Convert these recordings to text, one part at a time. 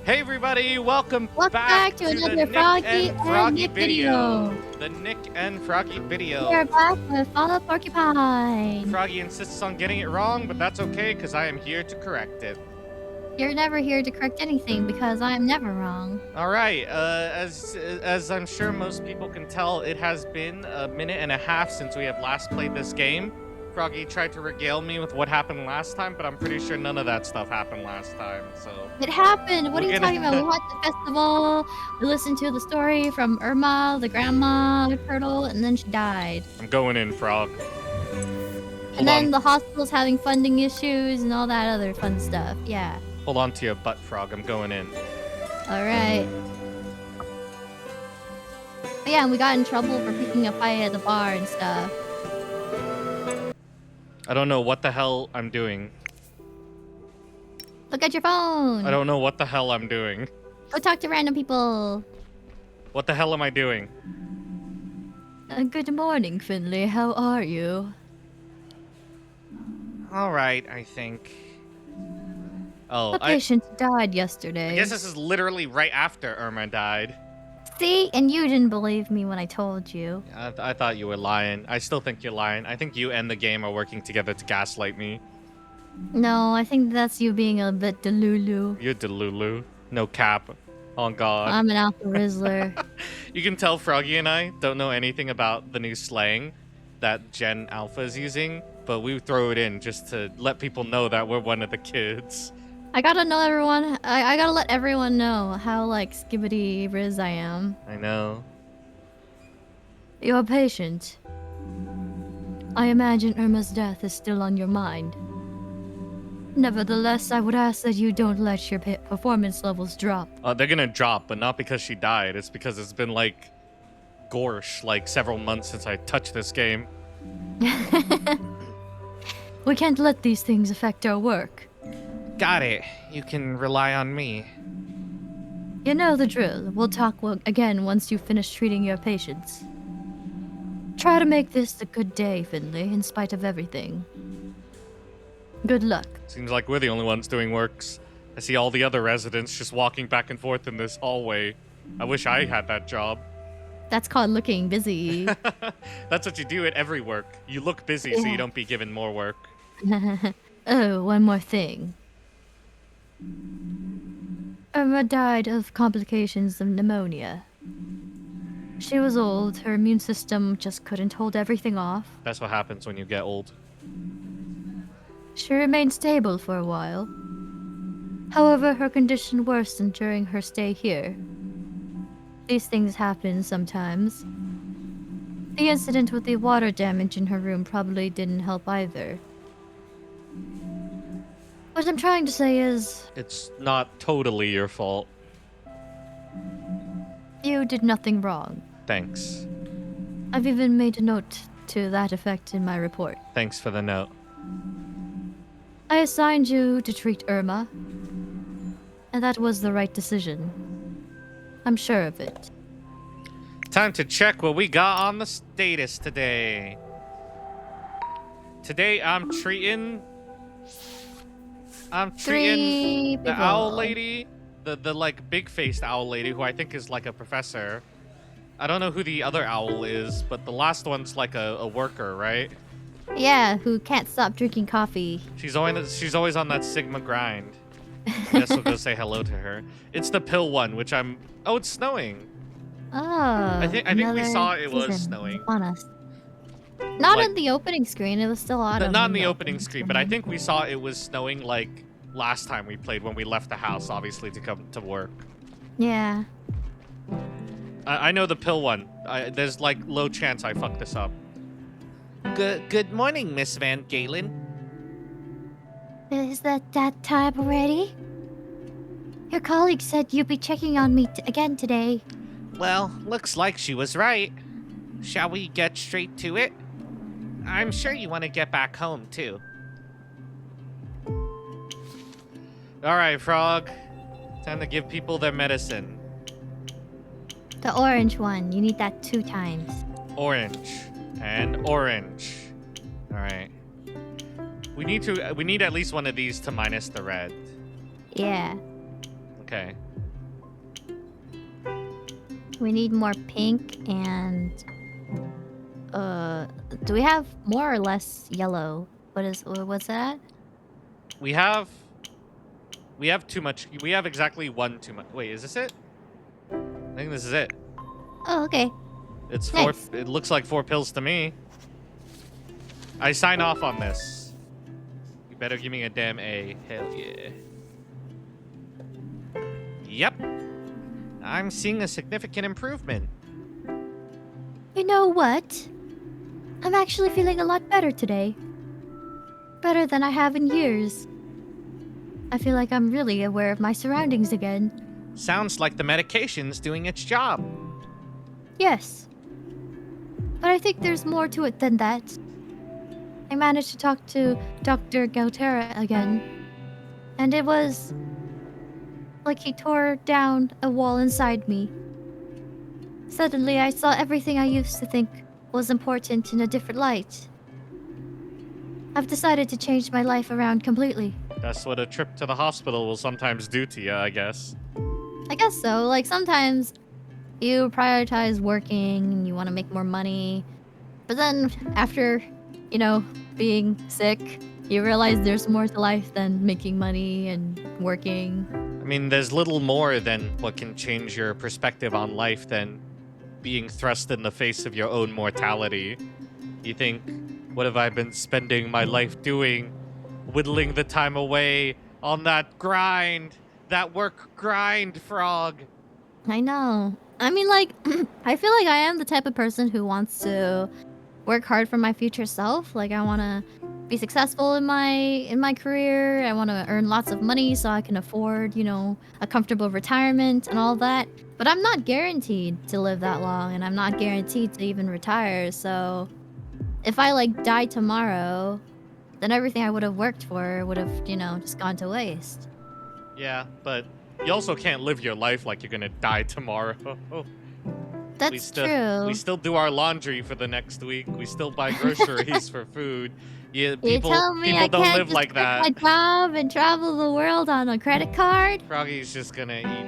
Hey everybody, welcome Back to the another Nick Froggy and and Froggy Nick video. video. The Nick and Froggy We video. are back with Follow Porcupine. Froggy insists on getting it wrong, but that's okay because I am here to correct it. You're never here to correct anything because I'm never wrong. All right, as I'm sure most people can tell, it has been a minute and a half since we have last played this game. Froggy tried to regale me with what happened last time, but I'm pretty sure none of that stuff happened last time, so... It happened. What are you We're talking gonna- about? We had the festival. We listened to the story from Irma, the grandma, the turtle, and then she died. I'm going in, Frog. And then the hospital's having funding issues and all that other fun stuff. Yeah. Hold on to your butt, Frog. I'm going in. All right. But yeah, and we got in trouble for picking a fight at the bar and stuff. I don't know what the hell I'm doing. Look at your phone. I don't know what the hell I'm doing. Go talk to random people. What the hell am I doing? Good morning, Finley. How are you? All right, I think. Oh, The patient died yesterday. I guess this is literally right after Irma died. See? And you didn't believe me when I told you. I thought you were lying. I still think you're lying. I think you and the game are working together to gaslight me. No, I think that's you being a bit delulu. You're Delulu. No cap. Oh, God. I'm an alpha Rizzler. You can tell Froggy and I don't know anything about the new slang that Gen Alpha is using, but we throw it in just to let people know that we're one of the kids. I gotta know everyone. I gotta let everyone know how, like, skibbity Riz I am. I know. You're a patient. I imagine Irma's death is still on your mind. Nevertheless, I would ask that you don't let your performance levels drop. They're gonna drop, but not because she died. It's because it's been like, gorsh, like several months since I touched this game. We can't let these things affect our work. Got it. You can rely on me. You know the drill. We'll talk again once you finish treating your patients. Try to make this a good day, Finley, in spite of everything. Good luck. Seems like we're the only ones doing works. I see all the other residents just walking back and forth in this hallway. I wish I had that job. That's called looking busy. That's what you do at every work. You look busy so you don't be given more work. Oh, one more thing. Irma died of complications of pneumonia. She was old. Her immune system just couldn't hold everything off. That's what happens when you get old. She remained stable for a while. However, her condition worsened during her stay here. These things happen sometimes. The incident with the water damage in her room probably didn't help either. What I'm trying to say is... It's not totally your fault. You did nothing wrong. Thanks. I've even made a note to that effect in my report. Thanks for the note. I assigned you to treat Irma, and that was the right decision. I'm sure of it. Time to check what we got on the status today. Today I'm treating Three the people. owl lady, the like big-faced owl lady who I think is like a professor. I don't know who the other owl is, but the last one's like a worker, right? Yeah, who can't stop drinking coffee. She's always on that Sigma grind. I guess we'll go say hello to her. It's the pill one, which I'm... Oh, it's snowing. Oh, I think we saw it was season snowing. on us. Not Like- in the opening screen. It was still autumn. Not in the opening screen, but I think we saw it was snowing like last time we played when we left the house, obviously, to come to work. Yeah. I know the pill one. There's like low chance I fucked this up. Good morning, Miss Van Galen. Is that time already? Your colleague said you'd be checking on me again today. Well, looks like she was right. Shall we get straight to it? I'm sure you want to get back home, too. Alright, Frog. Time to give people their medicine. The orange one. You need that 2 times. Orange. And orange. Alright. We need at least one of these to minus the red. Yeah. Okay. We need more pink and do we have more or less yellow? What's that? We have too much. We have exactly one too much. Wait, is this it? I think this is it. Oh, okay. It's four. Nice. It looks like 4 pills to me. I sign off on this. You better give me a damn A. Hell yeah. Yep. I'm seeing a significant improvement. You know what? I'm actually feeling a lot better today. Better than I have in years. I feel like I'm really aware of my surroundings again. Sounds like the medication's doing its job. Yes. But I think there's more to it than that. I managed to talk to Dr. Gautera again. And it was like he tore down a wall inside me. Suddenly, I saw everything I used to think was important in a different light. I've decided to change my life around completely. That's what a trip to the hospital will sometimes do to you, I guess. I guess so. Like, sometimes you prioritize working and you want to make more money. But then, after, being sick, you realize there's more to life than making money and working. I mean, there's little more than what can change your perspective on life than being thrust in the face of your own mortality. You think, what have I been spending my life doing? Whittling the time away on that grind, that work grind, Frog. I know. I mean, like, I feel like I am the type of person who wants to work hard for my future self. Like, I want to be successful in my career. I want to earn lots of money so I can afford, a comfortable retirement and all that. But I'm not guaranteed to live that long, and I'm not guaranteed to even retire. So if I die tomorrow, then everything I would have worked for would have, just gone to waste. Yeah, but you also can't live your life like you're gonna die tomorrow. That's true. We still do our laundry for the next week. We still buy groceries for food. Yeah, You people tell me I don't can't live just like quit that. my job and travel the world on a credit card? Froggy's just gonna eat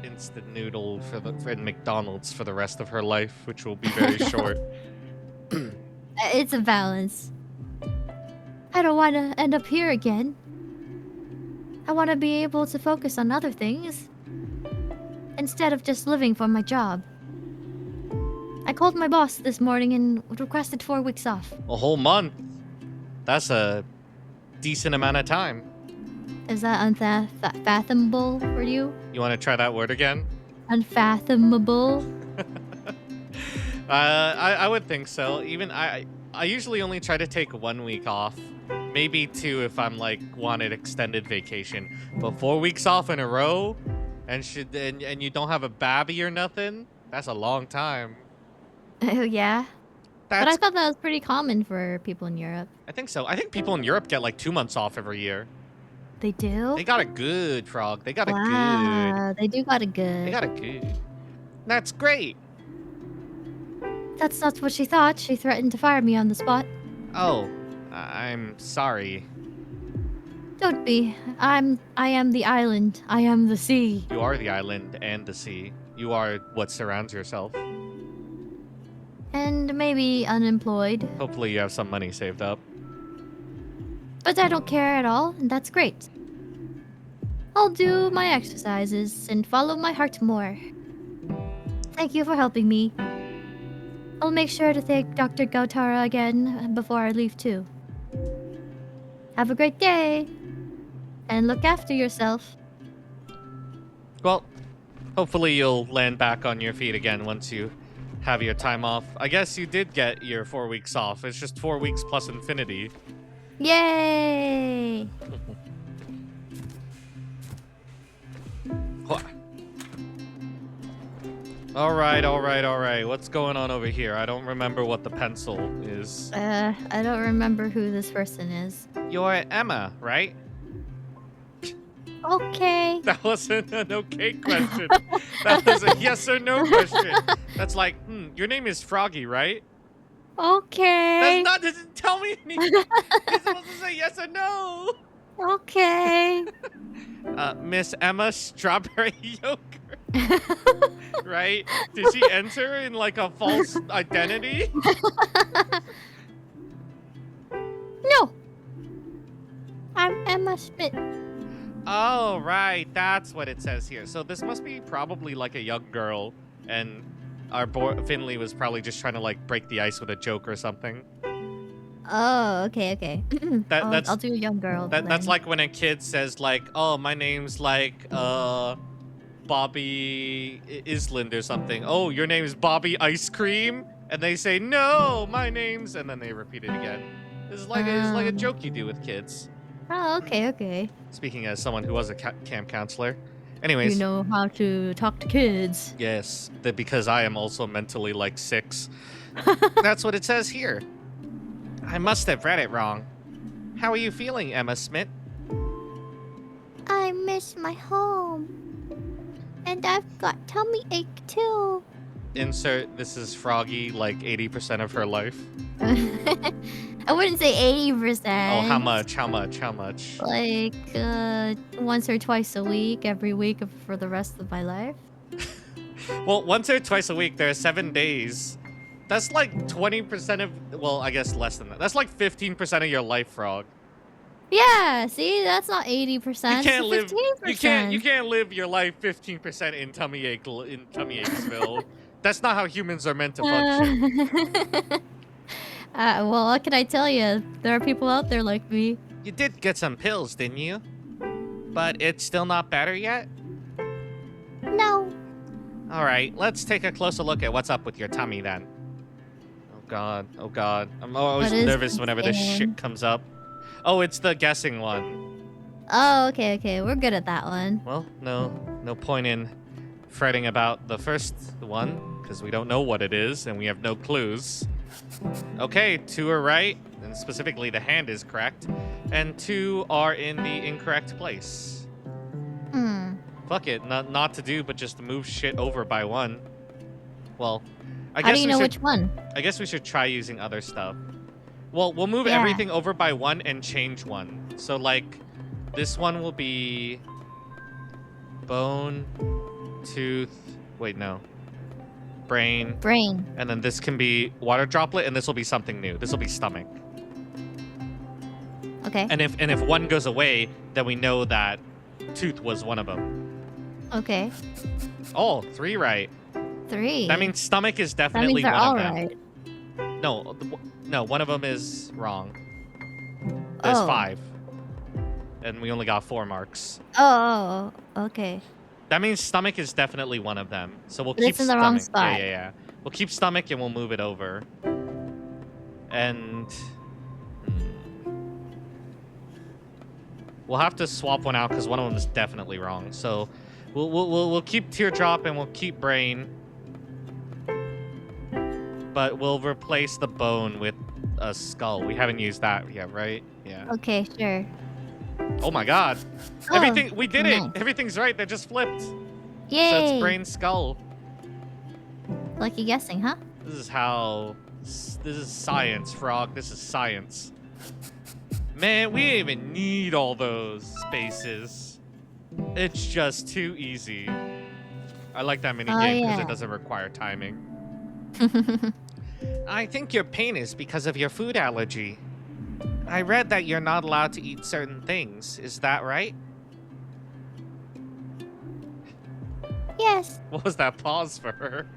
instant noodle for McDonald's for the rest of her life, which will be very short. It's a balance. I don't want to end up here again. I want to be able to focus on other things instead of just living for my job. I called my boss this morning and requested 4 weeks off. A whole month. That's a decent amount of time. Is that unfathomable for you? You want to try that word again? Unfathomable? I would think so. Even I usually only try to take 1 week off. Maybe 2 if I'm wanted extended vacation. But 4 weeks off in a row and you don't have a babby or nothing? That's a long time. Oh, yeah. But I thought that was pretty common for people in Europe. I think so. I think people in Europe get 2 months off every year. They do? They got it good, Frog. They got it good. Wow, they do got it good. They got it good. That's great. That's not what she thought. She threatened to fire me on the spot. Oh, I'm sorry. Don't be. I am the island. I am the sea. You are the island and the sea. You are what surrounds yourself. And maybe unemployed. Hopefully you have some money saved up. But I don't care at all, and that's great. I'll do my exercises and follow my heart more. Thank you for helping me. I'll make sure to thank Dr. Gautara again before I leave too. Have a great day. And look after yourself. Well, hopefully you'll land back on your feet again once you have your time off. I guess you did get your 4 weeks off. It's just 4 weeks plus infinity. Yay! All right. What's going on over here? I don't remember what the pencil is. I don't remember who this person is. You're Emma, right? Okay. That wasn't an okay question. That was a yes or no question. That's like, your name is Froggy, right? Okay. Doesn't tell me anything. You're supposed to say yes or no. Okay. Miss Emma Strawberry Yogurt, right? Did she enter in like a false identity? No, I'm Emma Smith. Oh, right. That's what it says here. So this must be probably like a young girl, and our Finley was probably just trying to like break the ice with a joke or something. Oh, okay. I'll do a young girl That's then. like when a kid says like, "Oh, my name's like Bobby Island or something." "Oh, your name is Bobby Ice Cream?" And they say, "No, my name's," and then they repeat it again. It's like a joke you do with kids. Oh, okay. Speaking as someone who was a camp counselor. You Anyways, know how to talk to kids. yes, because I am also mentally like 6. That's what it says here. I must have read it wrong. How are you feeling, Emma Smith? I miss my home. And I've got tummy ache too. Insert, this is Froggy, like 80% of her life. I wouldn't say 80%. Oh, how much? Like, once or twice a week, every week for the rest of my life. Well, once or twice a week, there are 7 days. That's like 20% of, well, I guess less than that. That's like 15% of your life, Frog. Yeah, see, that's not 80%. You can't live. 15%. You can't live your life 15% in tummy aches-ville. That's not how humans are meant to function. Well, what can I tell you? There are people out there like me. You did get some pills, didn't you? But it's still not better yet? No. All right, let's take a closer look at what's up with your tummy then. Oh God. I'm always nervous whenever this shit comes up. Oh, it's the guessing one. Oh, okay. We're good at that one. Well, no point in fretting about the first one, because we don't know what it is, and we have no clues. Okay, 2 are right, and specifically the hand is correct, and 2 are in the incorrect place. Fuck it, not to do, but just to move shit over by 1. Well, I guess How do you know which one? I guess we should try using other stuff. Well, we'll move everything over by 1 and change 1. So, like, this one will be bone, tooth, wait, no. Brain. And then this can be water droplet, and this will be something new. This will be stomach. Okay. And if 1 goes away, then we know that tooth was one of them. Okay. Oh, 3 right. 3. That means stomach is That definitely means they're one all of them. right. No, one of them is wrong. There's 5. And we only got 4 marks. Oh, okay. That means stomach is definitely one of them. So we'll But keep it's in the stomach. wrong spot. Yeah. We'll keep stomach and we'll move it over. And we'll have to swap one out because one of them is definitely wrong. So we'll keep teardrop and we'll keep brain. But we'll replace the bone with a skull. We haven't used that yet, right? Yeah. Okay, sure. Oh my God. Oh, Everything, we did nice. it. Everything's right. They just flipped. Yay. So it's brain skull. Lucky guessing, huh? This is science, Frog. This is science. Man, we didn't even need all those spaces. It's just too easy. I like that mini game because it doesn't require timing. I think your pain is because of your food allergy. I read that you're not allowed to eat certain things. Is that right? Yes. What was that pause for her?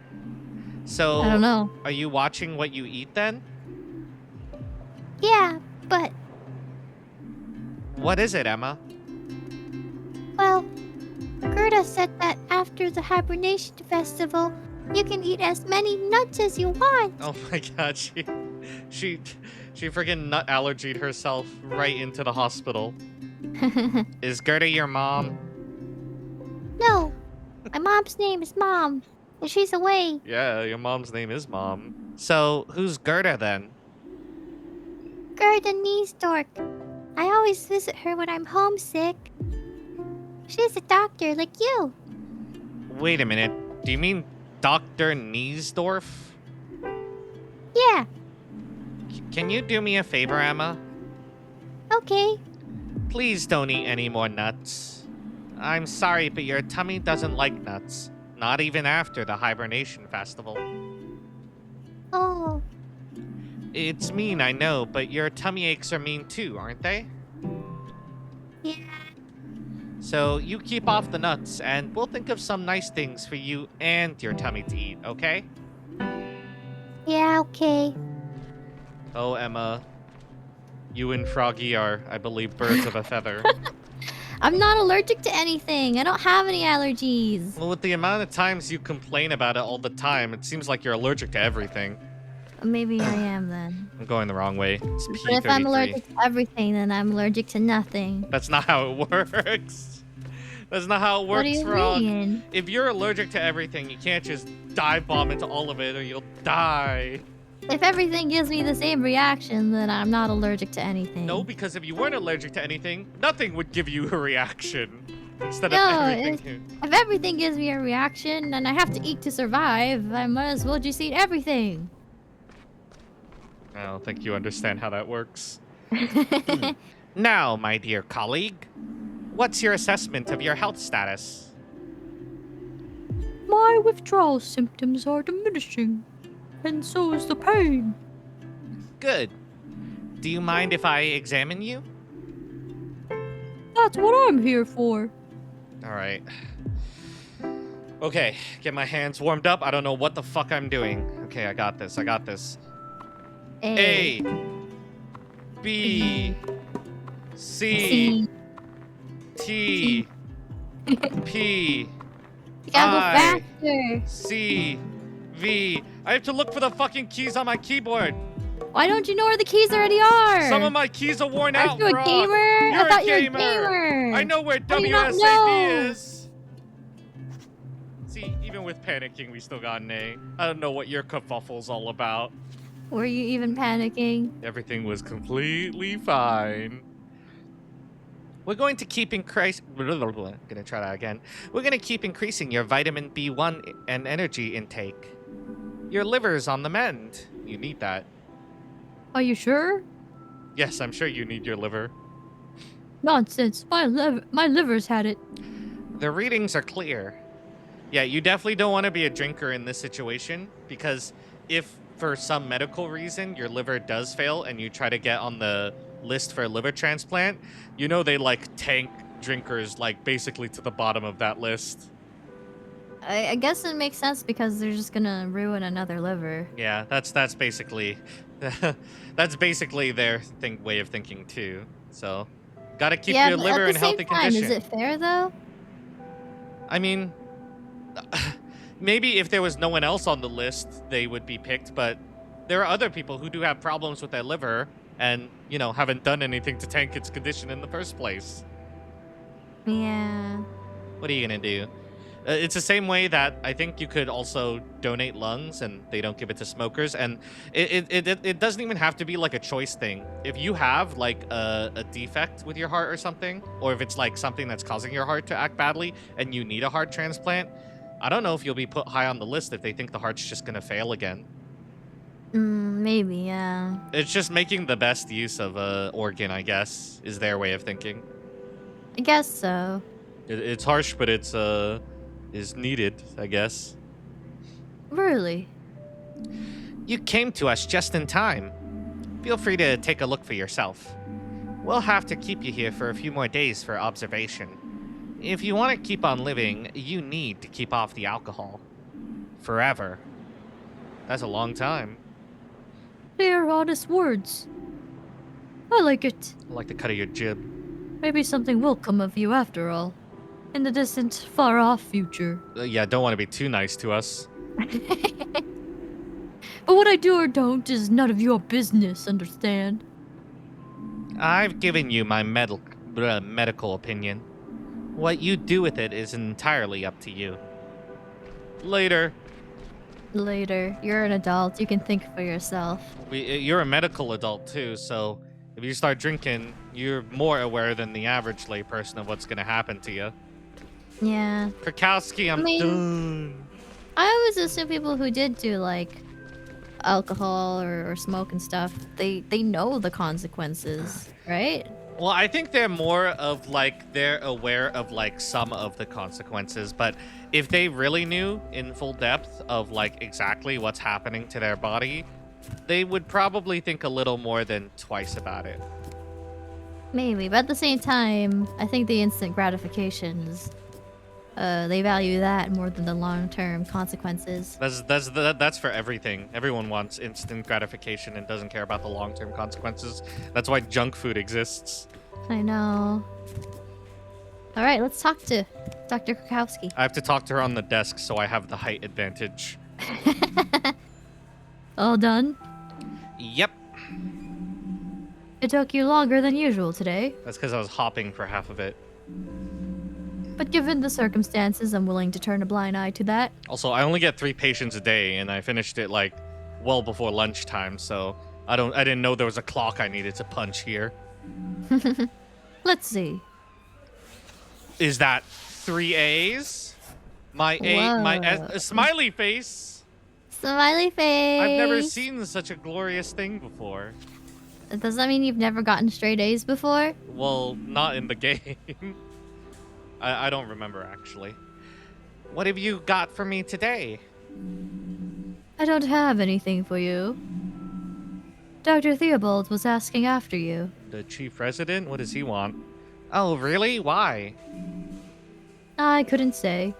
So, I don't know. Are you watching what you eat then? Yeah, but... What is it, Emma? Well, Gerda said that after the hibernation festival, you can eat as many nuts as you want. Oh my God, she freaking nut allergied herself right into the hospital. Is Gerda your mom? No, my mom's name is Mom, and she's away. Yeah, your mom's name is Mom. So, who's Gerda then? Gerda Niesdork. I always visit her when I'm homesick. She's a doctor like you. Wait a minute. Do you mean Dr. Niesdorf? Yeah. Can you do me a favor, Emma? Okay. Please don't eat any more nuts. I'm sorry, but your tummy doesn't like nuts. Not even after the hibernation festival. Oh, It's mean, I know, but your tummy aches are mean too, aren't they? yeah. So you keep off the nuts, and we'll think of some nice things for you and your tummy to eat, okay? Yeah, okay. Oh, Emma, you and Froggy are, I believe, birds of a feather. I'm not allergic to anything. I don't have any allergies. Well, with the amount of times you complain about it all the time, it seems like you're allergic to everything. Maybe I am then. I'm going the wrong way. It's But if I'm P33. allergic to everything, then I'm allergic to nothing. That's not how it works. That's not how it What do works, you Frog. mean? If you're allergic to everything, you can't just dive bomb into all of it or you'll die. If everything gives me the same reaction, then I'm not allergic to anything. No, because if you weren't allergic to anything, nothing would give you a reaction. Instead No, of everything. if everything gives me a reaction and I have to eat to survive, I might as well just eat everything. I don't think you understand how that works. Now, my dear colleague, what's your assessment of your health status? My withdrawal symptoms are diminishing, and so is the pain. Good. Do you mind if I examine you? That's what I'm here for. All right. Okay, get my hands warmed up. I don't know what the fuck I'm doing. Okay, I got this. I got this. A, B, C, T, P, You gotta go I, faster. C, V. I have to look for the fucking keys on my keyboard. Why don't you know where the keys already are? Some of my keys are worn out, Aren't you a Frog. gamer? You're I thought a you were a gamer. gamer. I know where How do you not WSAD know? is. See, even with panicking, we still got an A. I don't know what your kerfuffle's all about. Were you even panicking? Everything was completely fine. We're going to keep increasing. Gonna try that again. We're gonna keep increasing your vitamin B1 and energy intake. Your liver's on the mend. You need that. Are you sure? Yes, I'm sure you need your liver. Nonsense. My liver's had it. The readings are clear. Yeah, you definitely don't want to be a drinker in this situation because if for some medical reason your liver does fail and you try to get on the list for a liver transplant, you know they like tank drinkers like basically to the bottom of that list. I guess it makes sense because they're just gonna ruin another liver. Yeah, that's basically that's basically their way of thinking too. So, gotta keep your but liver at in the same healthy time, condition. is it fair though? I mean, maybe if there was no one else on the list, they would be picked. But there are other people who do have problems with their liver and haven't done anything to tank its condition in the first place. Yeah. What are you gonna do? It's the same way that I think you could also donate lungs and they don't give it to smokers. And it doesn't even have to be like a choice thing. If you have like a defect with your heart or something, or if it's like something that's causing your heart to act badly and you need a heart transplant, I don't know if you'll be put high on the list if they think the heart's just gonna fail again. Maybe, yeah. It's just making the best use of a organ, I guess, is their way of thinking. I guess so. It's harsh, but it's is needed, I guess. Really? You came to us just in time. Feel free to take a look for yourself. We'll have to keep you here for a few more days for observation. If you want to keep on living, you need to keep off the alcohol. Forever. That's a long time. They are honest words. I like it. I like the cut of your jib. Maybe something will come of you after all. In the distant, far-off future. Yeah, don't want to be too nice to us. But what I do or don't is none of your business, understand? I've given you my medical opinion. What you do with it is entirely up to you. Later. Later. You're an adult. You can think for yourself. You're a medical adult too, so if you start drinking, you're more aware than the average layperson of what's going to happen to you. Yeah. Krakowski, I'm done. I always assume people who did do like alcohol or smoke and stuff, they know the consequences, right? Well, I think they're more of like they're aware of like some of the consequences, but if they really knew in full depth of like exactly what's happening to their body, they would probably think a little more than twice about it. Maybe, but at the same time, I think the instant gratifications, they value that more than the long-term consequences. That's for everything. Everyone wants instant gratification and doesn't care about the long-term consequences. That's why junk food exists. I know. All right, let's talk to Dr. Krakowski. I have to talk to her on the desk, so I have the height advantage. All done? Yep. It took you longer than usual today, That's because I was hopping for half of it. but given the circumstances, I'm willing to turn a blind eye to that. Also, I only get 3 patients a day, and I finished it like well before lunchtime, so I didn't know there was a clock I needed to punch here. Let's see. Is that 3 A's? My A, my Whoa. S, a smiley face. Smiley face. I've never seen such a glorious thing before. Does that mean you've never gotten straight A's before? Well, not in the game. I don't remember actually. What have you got for me today? I don't have anything for you. Dr. Theobald was asking after you. The chief resident? What does he want? Oh, really? Why? I couldn't say.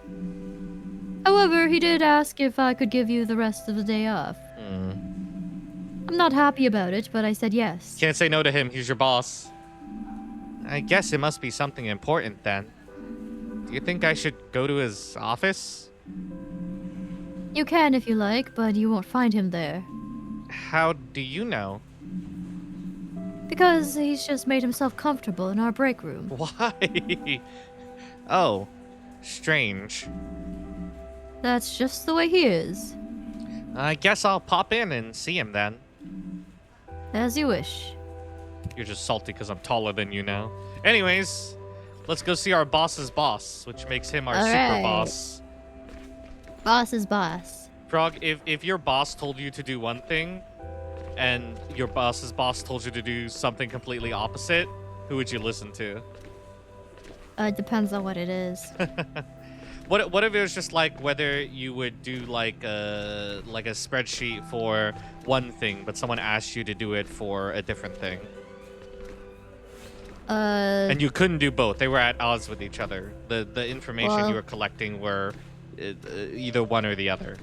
However, he did ask if I could give you the rest of the day off. I'm not happy about it, but I said yes. Can't say no to him. He's your boss. I guess it must be something important then. Do you think I should go to his office? You can if you like, but you won't find him there. How do you know? Because he's just made himself comfortable in our break room. Why? Oh, strange. That's just the way he is. I guess I'll pop in and see him then. As you wish. You're just salty because I'm taller than you now. Anyways, let's go see our boss's boss, which makes him our super Alright. boss. Boss is boss. Frog, if your boss told you to do one thing, and your boss's boss told you to do something completely opposite, who would you listen to? It depends on what it is. What if it was just like whether you would do like a spreadsheet for one thing, but someone asked you to do it for a different thing, and you couldn't do both? They were at odds with each other. The information Well- you were collecting were either one or the other.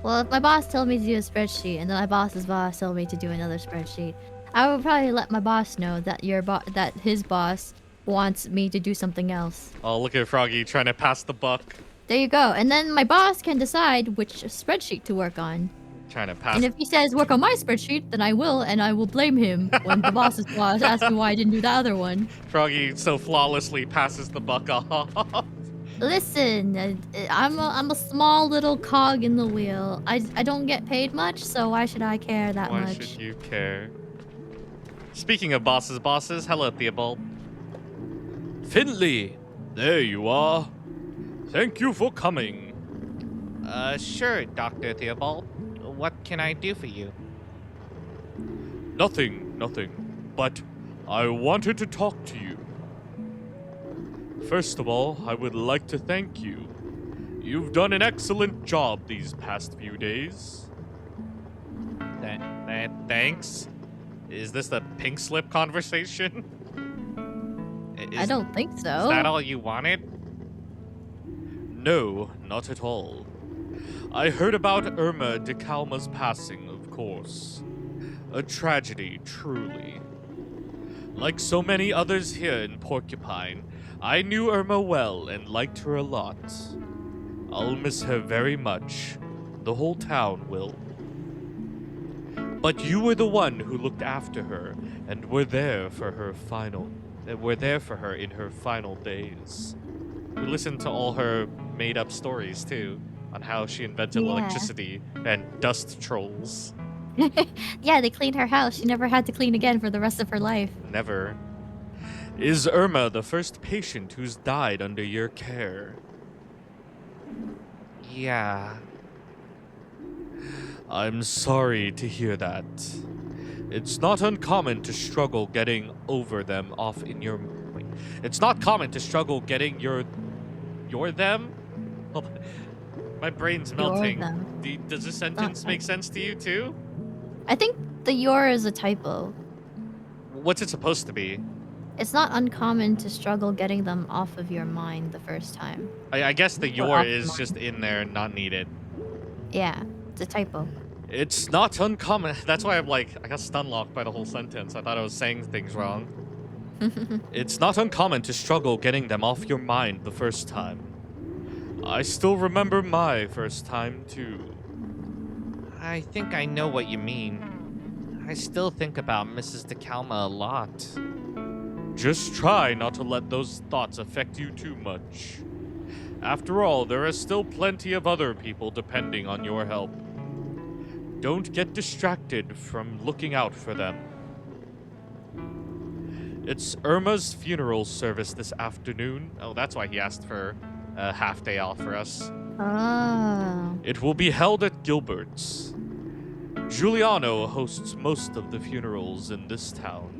Well, if my boss told me to do a spreadsheet, and then my boss's boss told me to do another spreadsheet, I would probably let my boss know that that his boss wants me to do something else. Oh, look at Froggy trying to pass the buck. There you go. And then my boss can decide which spreadsheet to work on. Trying to pass. And if he says work on my spreadsheet, then I will, and I will blame him when the boss's boss asks me why I didn't do the other one. Froggy so flawlessly passes the buck off. Listen, I'm a small little cog in the wheel. I don't get paid much, so why should I care that Why much? should you care? Speaking of bosses, hello Theobald. Finley, there you are. Thank you for coming. Sure, Dr. Theobald. What can I do for you? Nothing. But I wanted to talk to you. First of all, I would like to thank you. You've done an excellent job these past few days. Thanks? Is this the pink slip conversation? I don't think so. Is that all you wanted? No, not at all. I heard about Irma de Kalma's passing, of course. A tragedy, truly. Like so many others here in Porcupine, I knew Irma well and liked her a lot. I'll miss her very much. The whole town will. But you were the one who looked after her and were there for her in her final days. We listened to all her made-up stories too, on how she invented Yeah. electricity and dust trolls. Yeah, they cleaned her house. She never had to clean again for the rest of her life. Never. Is Irma the first patient who's died under your care? Yeah. I'm sorry to hear that. It's not uncommon to struggle getting over them off in your... Wait. It's not common to struggle getting your them? Hold on. My brain's Your melting. them. Does this Not sentence make type. sense to you too? I think the your is a typo. What's it supposed to be? It's not uncommon to struggle getting them off of your mind the first time. I guess the Or your off the is just mind. in there, not needed. Yeah, it's a typo. It's not uncommon. That's why I got stun locked by the whole sentence. I thought I was saying things wrong. It's not uncommon to struggle getting them off your mind the first time. I still remember my first time too. I think I know what you mean. I still think about Mrs. DeKalma a lot. Just try not to let those thoughts affect you too much. After all, there are still plenty of other people depending on your help. Don't get distracted from looking out for them. It's Irma's funeral service this afternoon. Oh, that's why he asked for a half day off for us. Oh. It will be held at Gilbert's. Giuliano hosts most of the funerals in this town.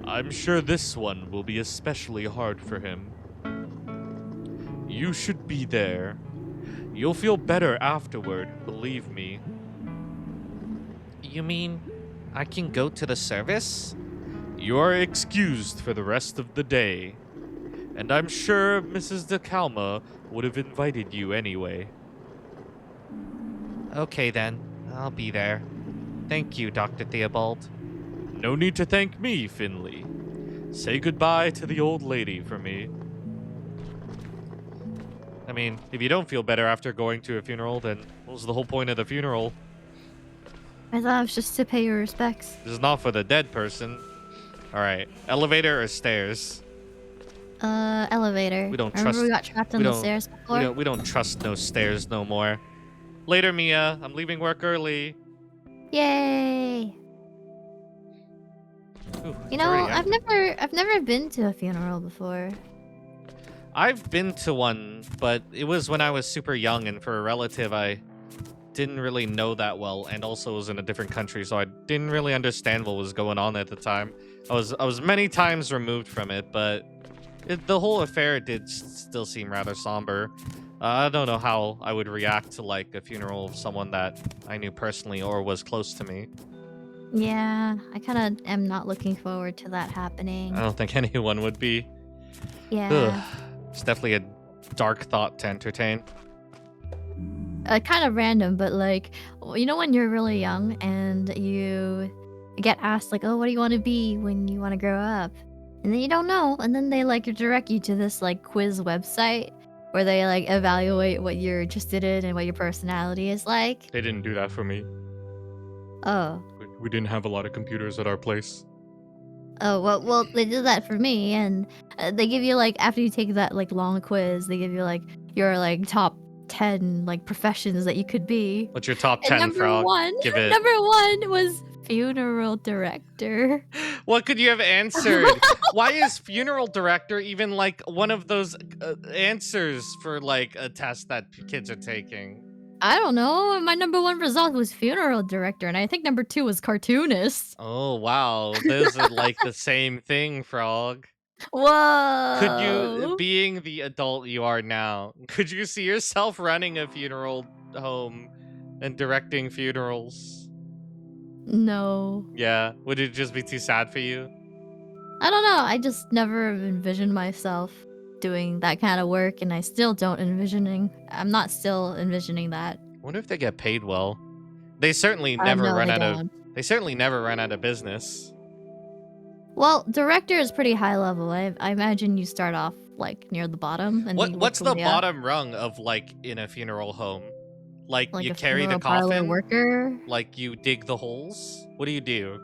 I'm sure this one will be especially hard for him. You should be there. You'll feel better afterward, believe me. You mean I can go to the service? You're excused for the rest of the day. And I'm sure Mrs. DeKalma would have invited you anyway. Okay then, I'll be there. Thank you, Dr. Theobald. No need to thank me, Finley. Say goodbye to the old lady for me. I mean, if you don't feel better after going to a funeral, then what was the whole point of the funeral? I thought it was just to pay your respects. This is not for the dead person. Alright, elevator or stairs? Elevator. We don't Remember trust- we got trapped on the stairs before? We don't trust no stairs no more. Later, Mia. I'm leaving work early. Yay! Ooh, You it's know, already empty. I've never been to a funeral before. I've been to one, but it was when I was super young, and for a relative, I didn't really know that well, and also was in a different country, so I didn't really understand what was going on at the time. I was many times removed from it, but the whole affair did still seem rather somber. I don't know how I would react to like a funeral of someone that I knew personally or was close to me. Yeah, I kind of am not looking forward to that happening. I don't think anyone would be. Yeah. Ugh. It's definitely a dark thought to entertain. Kind of random, but like, you know, when you're really young and you get asked like, "Oh, what do you want to be when you want to grow up?" And then you don't know, and then they like direct you to this like quiz website where they like evaluate what you're interested in and what your personality is like. They didn't do that for me. Oh. We didn't have a lot of computers at our place. Oh, well, they did that for me, and they give you like after you take that like long quiz, they give you like your like top 10 like professions that you could be. What's your top And 10, number Frog? one, Give it. number one was funeral director. What could you have answered? Why is funeral director even like one of those answers for like a test that kids are taking? I don't know. My number one result was funeral director, and I think number two was cartoonist. Oh, wow. Those are like the same thing, Frog. Whoa. Could you, being the adult you are now, could you see yourself running a funeral home and directing funerals? No. Yeah. Would it just be too sad for you? I don't know. I just never envisioned myself doing that kind of work, and I still don't I'm not still envisioning that. I wonder if they get paid well. They certainly I never know run they out of. don't. They certainly never run out of business. Well, director is pretty high level. I imagine you start off like near the bottom, and then you work What's your the way up. bottom rung of like in a funeral home? Like Like you a carry the funeral parlor coffin? worker. Like you dig the holes? What do you do?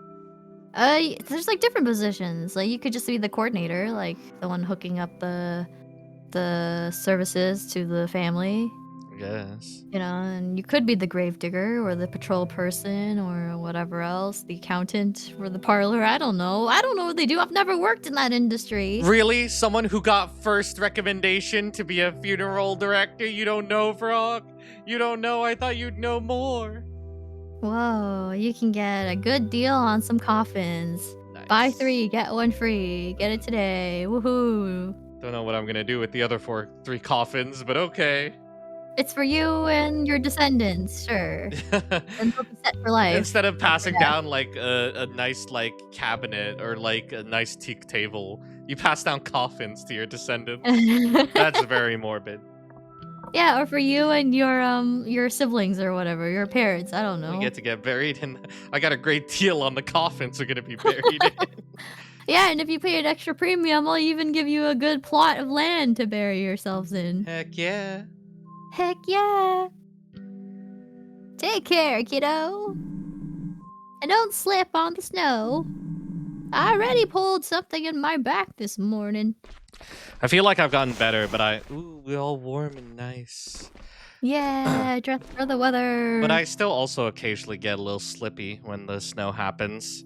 There's like different positions. Like you could just be the coordinator, like the one hooking up the services to the family. Yes. You know, and you could be the gravedigger or the patrol person or whatever else, the accountant or the parlor. I don't know. I don't know what they do. I've never worked in that industry. Really? Someone who got first recommendation to be a funeral director? You don't know, Frog? You don't know? I thought you'd know more. Whoa, you can get a good deal on some coffins. Buy Nice. 3, get 1 free. Get it today. Woohoo. Don't know what I'm gonna do with the other 3 coffins, but okay. It's for you and your descendants, sure. And they'll be set for life Instead of after passing death. down like a nice like cabinet or like a nice teak table, you pass down coffins to your descendants. That's very morbid. Yeah, or for you and your siblings or whatever, your parents, I don't We know. get to get buried in. I got a great deal on the coffins we're gonna be buried in. Yeah, and if you pay an extra premium, I'll even give you a good plot of land to bury yourselves in. Heck yeah. Heck yeah. Take care, kiddo. And don't slip on the snow. I already pulled something in my back this morning. I feel like I've gotten better, but ooh, we're all warm and nice. Yeah, dress for the But weather. I still also occasionally get a little slippy when the snow happens.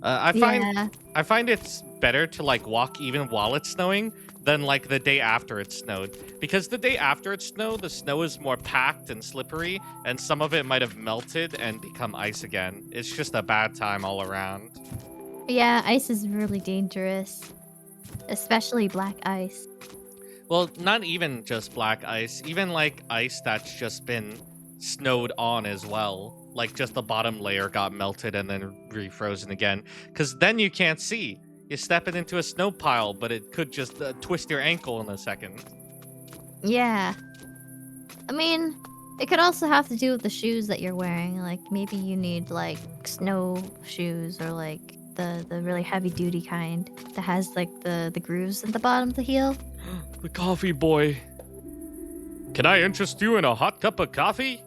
I find Yeah. I find it's better to like walk even while it's snowing than like the day after it snowed, because the day after it snowed, the snow is more packed and slippery, and some of it might have melted and become ice again. It's just a bad time all around. Yeah, ice is really dangerous. Especially black ice. Well, not even just black ice, even like ice that's just been snowed on as well. Like just the bottom layer got melted and then refrozen again. Because then you can't see. You're stepping into a snow pile, but it could just twist your ankle in a second. Yeah. I mean, it could also have to do with the shoes that you're wearing. Like maybe you need like snow shoes or like the really heavy duty kind that has like the grooves at the bottom of the heel. The coffee boy. Can I interest you in a hot cup of coffee?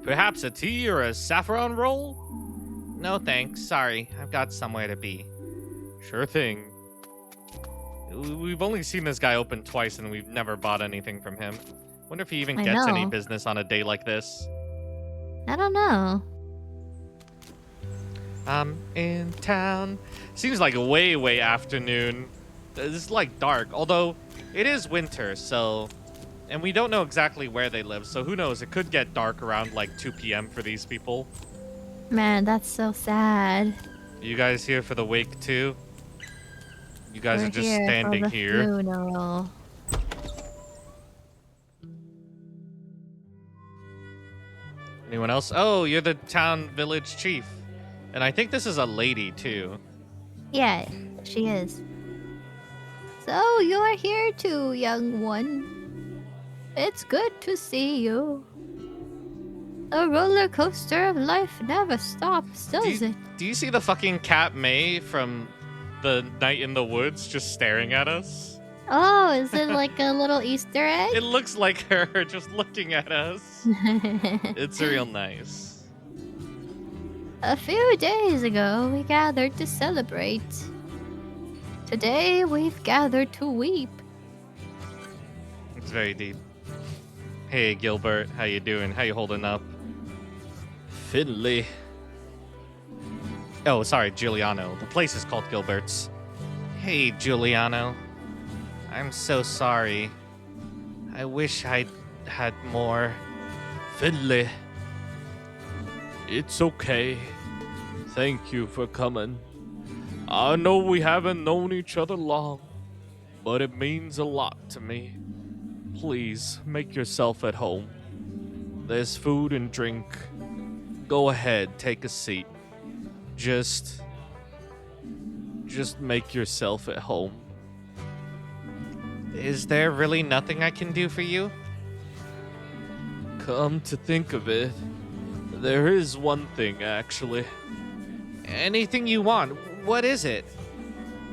Perhaps a tea or a saffron roll? No thanks, sorry. I've got somewhere to be. Sure thing. We've only seen this guy open twice and we've never bought anything from him. Wonder if he even I gets any know. business on a day like this. I don't know. I'm in town. Seems like way afternoon. This is like dark, although it is winter, so... And we don't know exactly where they live, so who knows? It could get dark around like 2 p.m. for these people. Man, that's so sad. You guys here for the wake too? You guys We're are just here for standing the here. funeral. Anyone else? Oh, you're the town village chief. And I think this is a lady too. Yeah, she is. So you're here too, young one. It's good to see you. The roller coaster of life never stops, does it? Do you see the fucking Cat May from the Night in the Woods just staring at us? Oh, is it like a little Easter egg? It looks like her just looking at us. It's real nice. A few days ago, we gathered to celebrate. Today, we've gathered to weep. It's very deep. Hey, Gilbert, how you doing? How you holding up? Finley. Oh, sorry, Giuliano. The place is called Gilbert's. Hey, Giuliano. I'm so sorry. I wish I'd had more. Finley. It's okay. Thank you for coming. I know we haven't known each other long, but it means a lot to me. Please, make yourself at home. There's food and drink. Go ahead, take a seat. Just make yourself at home. Is there really nothing I can do for you? Come to think of it, there is one thing, actually. Anything you want. What is it?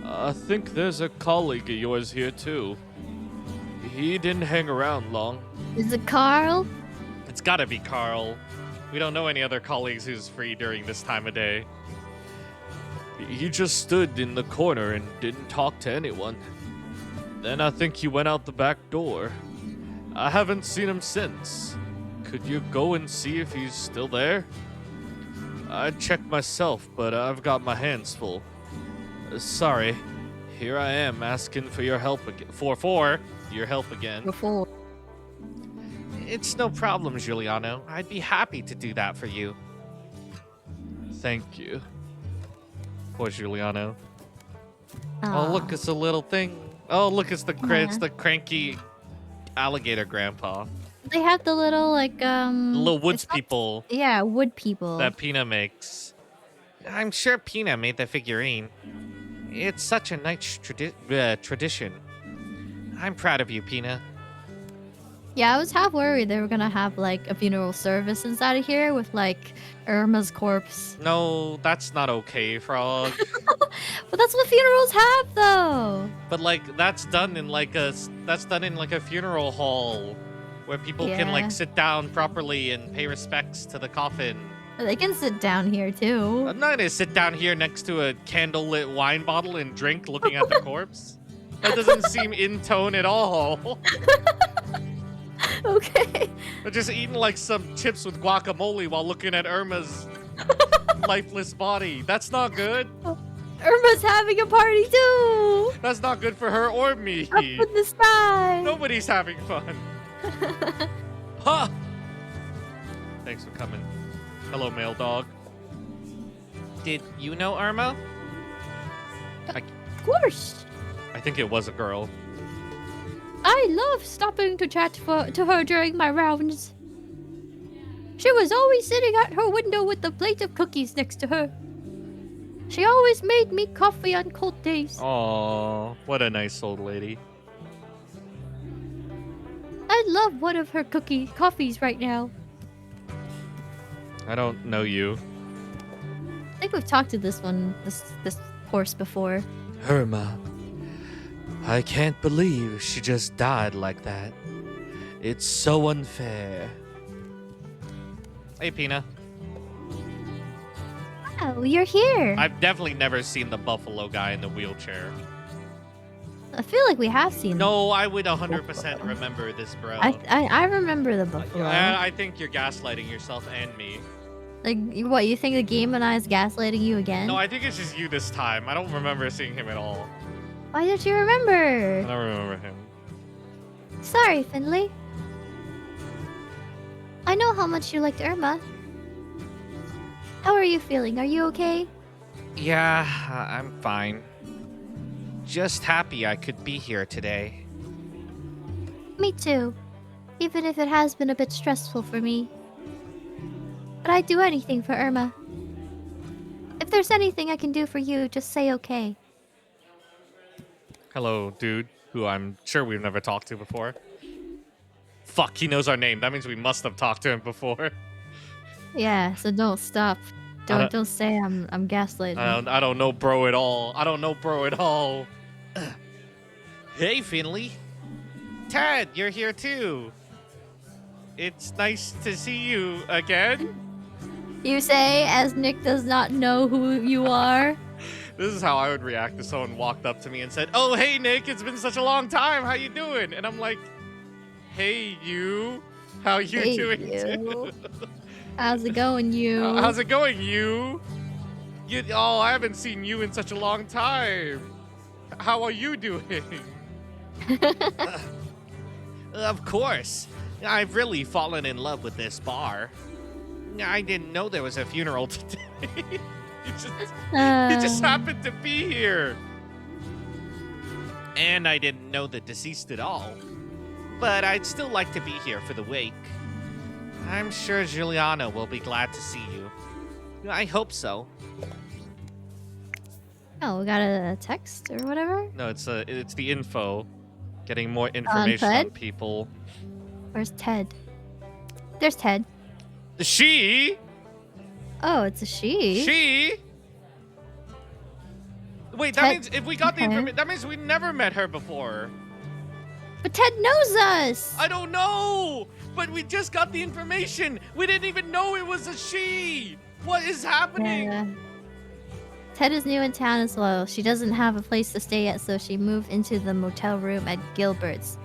I think there's a colleague of yours here, too. He didn't hang around long. Is it Carl? It's gotta be Carl. We don't know any other colleagues who's free during this time of day. He just stood in the corner and didn't talk to anyone. Then I think he went out the back door. I haven't seen him since. Could you go and see if he's still there? I'd check myself, but I've got my hands full. Sorry. Here I am asking for your help again. For your help again. Before. It's no problem, Giuliano. I'd be happy to do that for you. thank you. Poor Giuliano. Aw. Oh, look, it's a little thing. Oh, look, it's the Yeah. it's the cranky alligator grandpa. They have the little like The little woods it's not- people Yeah, wood people. that Pina makes. I'm sure Pina made the figurine. It's such a nice tradition. I'm proud of you, Pina. Yeah, I was half worried they were gonna have like a funeral service inside of here with like Irma's corpse. No, that's not okay, Frog. But that's what funerals have, though. But like that's done in like a funeral hall where people can Yeah. like sit down properly and pay respects to the coffin. They can sit down here too. I'm not gonna sit down here next to a candlelit wine bottle and drink looking at the corpse. That doesn't seem in tone at all. Okay. They're just eating like some chips with guacamole while looking at Irma's lifeless body. That's not good. Irma's having a party too. That's not good for her or me. Up in the sky. Nobody's having fun. Huh! Thanks for coming. Hello, male dog. Did you know Irma? Of course. I think it was a girl. I love stopping to chat to her during my rounds. She was always sitting at her window with a plate of cookies next to her. She always made me coffee on cold days. Aw, what a nice old lady. I love one of her coffees right now. I don't know you. I think we've talked to this horse before. Irma. I can't believe she just died like that. It's so unfair. Hey, Pina. Oh, you're here. I've definitely never seen the buffalo guy in the wheelchair. I feel like we have seen. No, I would 100% remember this, bro. I remember the buffalo. I think you're gaslighting yourself and me. Like what? You think the game and I is gaslighting you again? No, I think it's just you this time. I don't remember seeing him at all. Why don't you I remember? don't remember him. Sorry, Finley. I know how much you liked Irma. How are you feeling? Are you okay? Yeah, I'm fine. Just happy I could be here today. Me too. Even if it has been a bit stressful for me. But I'd do anything for Irma. If there's anything I can do for you, just say okay. Hello, dude, who I'm sure we've never talked to before. Fuck, he knows our name. That means we must have talked to him before. Yeah, so don't stop. Don't say I'm gaslighting. I don't know bro at all. I don't know bro at all. Hey, Finley. Ted, you're here too. It's nice to see you again. You say as Nick does not know who you are. This is how I would react if someone walked up to me and said, "Oh, hey, Nick, it's been such a long time. How you doing?" And I'm like, "Hey, you. How you Hey, doing you. too?" How's it going, you? How's it going, you? Oh, I haven't seen you in such a long time. How are you doing? Of course. I've really fallen in love with this bar. I didn't know there was a funeral today. It just happened to be here. And I didn't know the deceased at all. But I'd still like to be here for the wake. I'm sure Giuliano will be glad to see you. I hope so. Oh, we got a text or whatever? No, it's the info. Getting more information on Ted? people. Where's Ted? There's Ted. She? Oh, it's a she. She? Wait, that Ted- means if we got the okay. information, that means we never met her before. But Ted knows us. I don't know, but we just got the information. We didn't even know it was a she. What is happening? Yeah. Ted is new in town as well. She doesn't have a place to stay yet, so she moved into the motel room at Gilbert's.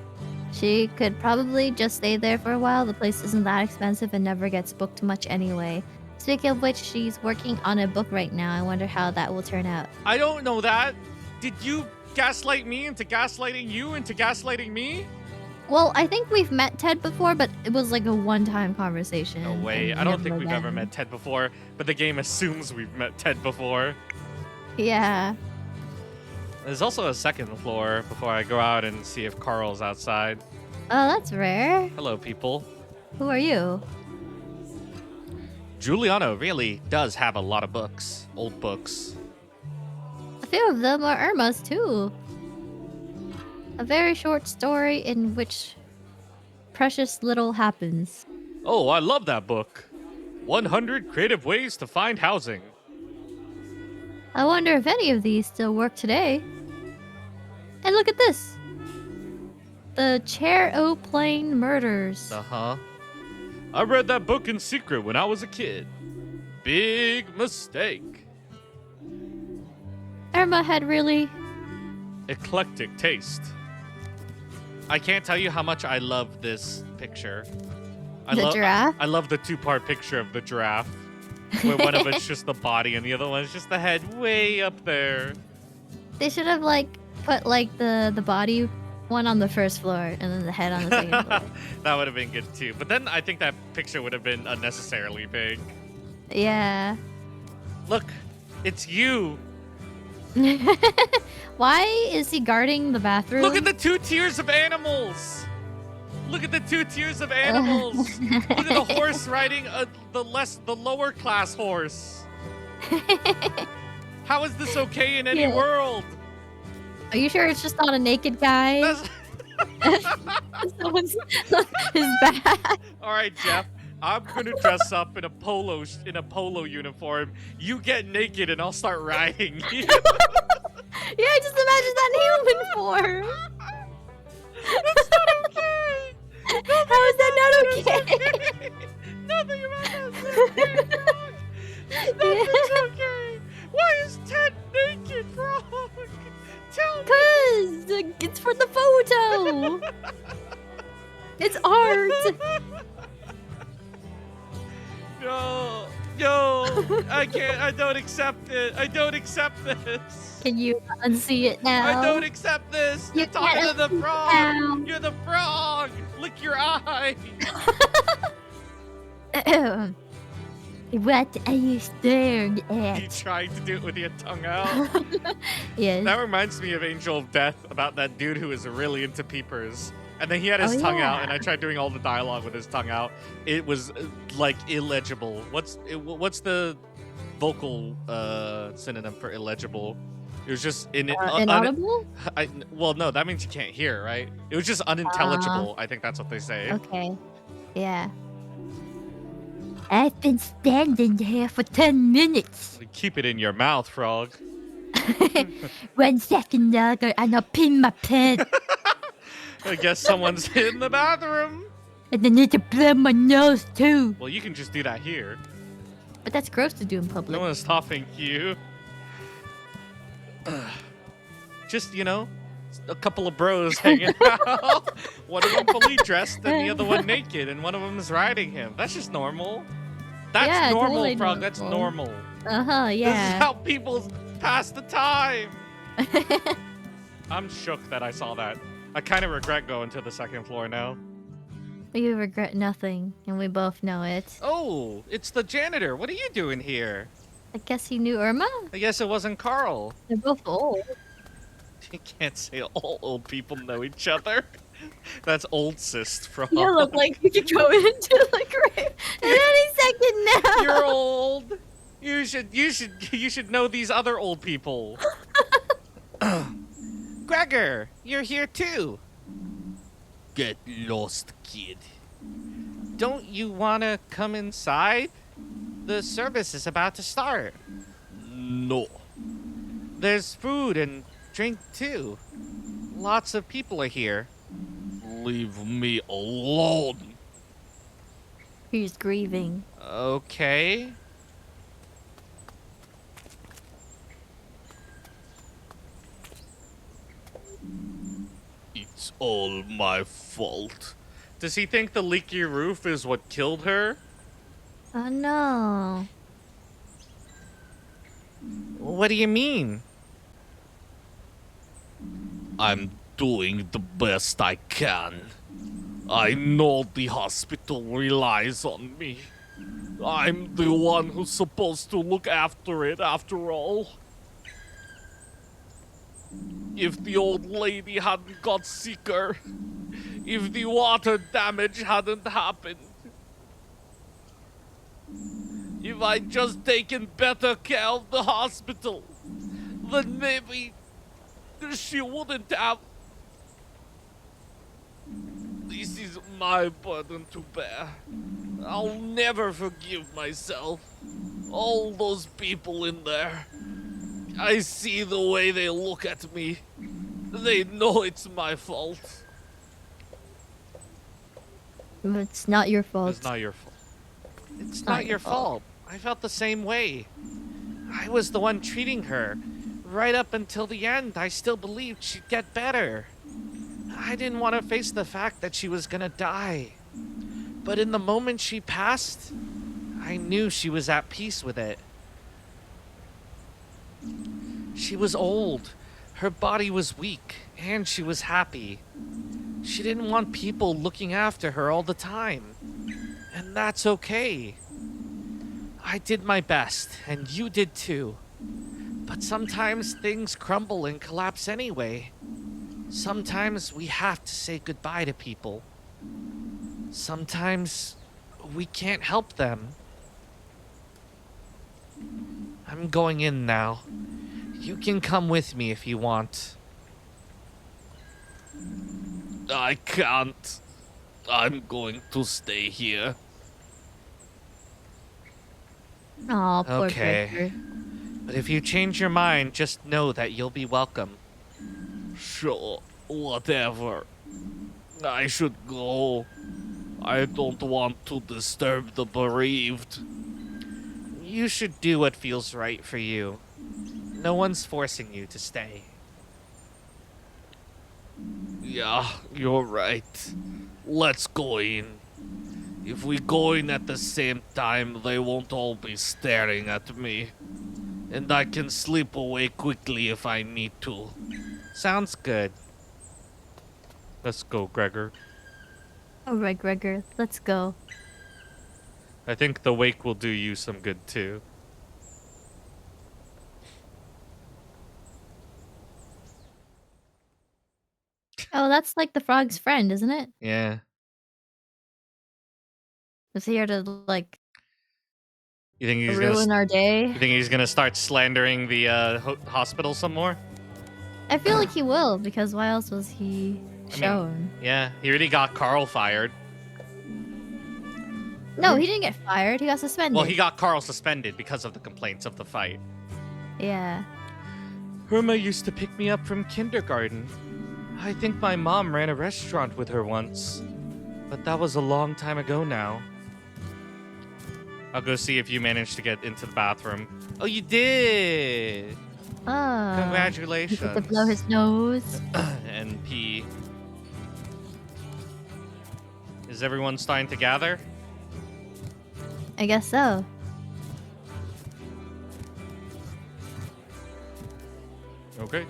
She could probably just stay there for a while. The place isn't that expensive and never gets booked much anyway. Speaking of which, she's working on a book right now. I wonder how that will turn out. I don't know that. Did you gaslight me into gaslighting you into gaslighting me? Well, I think we've met Ted before, but it was like a one-time conversation. No way. and I don't never think we've ever again. met Ted before, but the game assumes we've met Ted before. Yeah. There's also a second floor before I go out and see if Carl's outside. Oh, that's rare. Hello, people. Who are you? Giuliano really does have a lot of books. Old books. A few of them are Irma's too. A very short story in which precious little happens. Oh, I love that book. 100 Creative Ways to Find Housing. I wonder if any of these still work today. And look at this. The Chair-O-Plane Murders. Uh-huh. I read that book in secret when I was a kid. Big mistake. Irma had really... Eclectic taste. I can't tell you how much I love this picture. The giraffe? I love the two-part picture of the giraffe. Where one of it's just the body and the other one's just the head way up there. They should have like put like the body one on the first floor and then the head on the second floor. That would have been good too. But then I think that picture would have been unnecessarily big. Yeah. Look, it's you. Why is he guarding the bathroom? Look at the two tiers of animals. Look at the two tiers of animals. Look at the horse riding the lower class horse. How is this okay in any world? Are you sure it's just not a naked guy? Someone's his back. All right, Jeff. I'm gonna dress up in a polo uniform. You get naked and I'll start riding you. Yeah, just imagine that in human form. That's not okay. How is that not okay? Nothing about that's okay, Frog. Nothing's okay. Why is Ted naked, Frog? Tell me. 'Cause it's for the photo. It's art. No, I can't. I don't accept it. I don't accept this. Can you unsee it now? I don't accept this. You're talking to the frog. Now. You're the frog. Lick your eye. What are you staring You at? trying to do it with your tongue out. Yes. That reminds me of Angel of Death about that dude who was really into peepers. And then he had his tongue out, and I tried doing all the dialogue with his tongue out. It was like illegible. What's the vocal synonym for illegible? It was just inaudible? Well, no, that means you can't hear, right? It was just unintelligible. I think that's what they say. Okay. Yeah. I've been standing here for 10 minutes. Keep it in your mouth, frog. 1 second longer and I'll pin my pen. I guess someone's in the bathroom. And I need to blow my nose too. Well, you can just do that here. But that's gross to do in public. No one's stopping you. Just, a couple of bros hanging out. One of them fully dressed and the other one naked, and one of them is riding him. That's just normal. That's normal, totally Frog. normal. That's normal. Uh-huh, yeah. This is how people pass the time. I'm shook that I saw that. I kind of regret going to the second floor now. You regret nothing, and we both know it. Oh, it's the janitor. What are you doing here? I guess he knew Irma? I guess it wasn't Carl. They're both old. You can't say all old people know each other. That's old sis, Frog. You look like we could go into the grave at any second now. You're old. You should know these other old people. Gregor, you're here too. Get lost, kid. Don't you wanna come inside? The service is about to start. No. There's food and drink too. Lots of people are here. Leave me alone. He's grieving. Okay. It's all my fault. Does he think the leaky roof is what killed her? Oh no. What do you mean? I'm doing the best I can. I know the hospital relies on me. I'm the one who's supposed to look after it after all. If the old lady hadn't got sicker, if the water damage hadn't happened, if I'd just taken better care of the hospital, then maybe she wouldn't have. This is my burden to bear. I'll never forgive myself. All those people in there. I see the way they look at me. They know it's my fault. It's not your fault. It's not your fault. It's not your fault. I felt the same way. I was the one treating her. Right up until the end, I still believed she'd get better. I didn't want to face the fact that she was gonna die. But in the moment she passed, I knew she was at peace with it. She was old, her body was weak, and she was happy. She didn't want people looking after her all the time. And that's okay. I did my best, and you did too. But sometimes things crumble and collapse anyway. Sometimes we have to say goodbye to people. Sometimes we can't help them. I'm going in now. You can come with me if you want. I can't. I'm going to stay here. Aw, poor Okay. Gregor. But if you change your mind, just know that you'll be welcome. Sure, whatever. I should go. I don't want to disturb the bereaved. You should do what feels right for you. No one's forcing you to stay. Yeah, you're right. Let's go in. If we go in at the same time, they won't all be staring at me. And I can slip away quickly if I need to. Sounds good. Let's go, Gregor. Alright, Gregor, let's go. I think the wake will do you some good too. Oh, that's like the frog's friend, isn't it? Yeah. Is here to, like, You think he's ruin our day? You think he's gonna start slandering the hospital some more? I feel like he will, because why else was he I mean, shown? Yeah, he already got Carl fired. No, he didn't get fired. He got suspended. Well, he got Carl suspended because of the complaints of the fight. Yeah. Irma used to pick me up from kindergarten. I think my mom ran a restaurant with her once. But that was a long time ago now. I'll go see if you managed to get into the bathroom. Oh, you did! Oh. Congratulations. He get to blow his nose. And pee. Is everyone starting to gather? I guess so. Okay.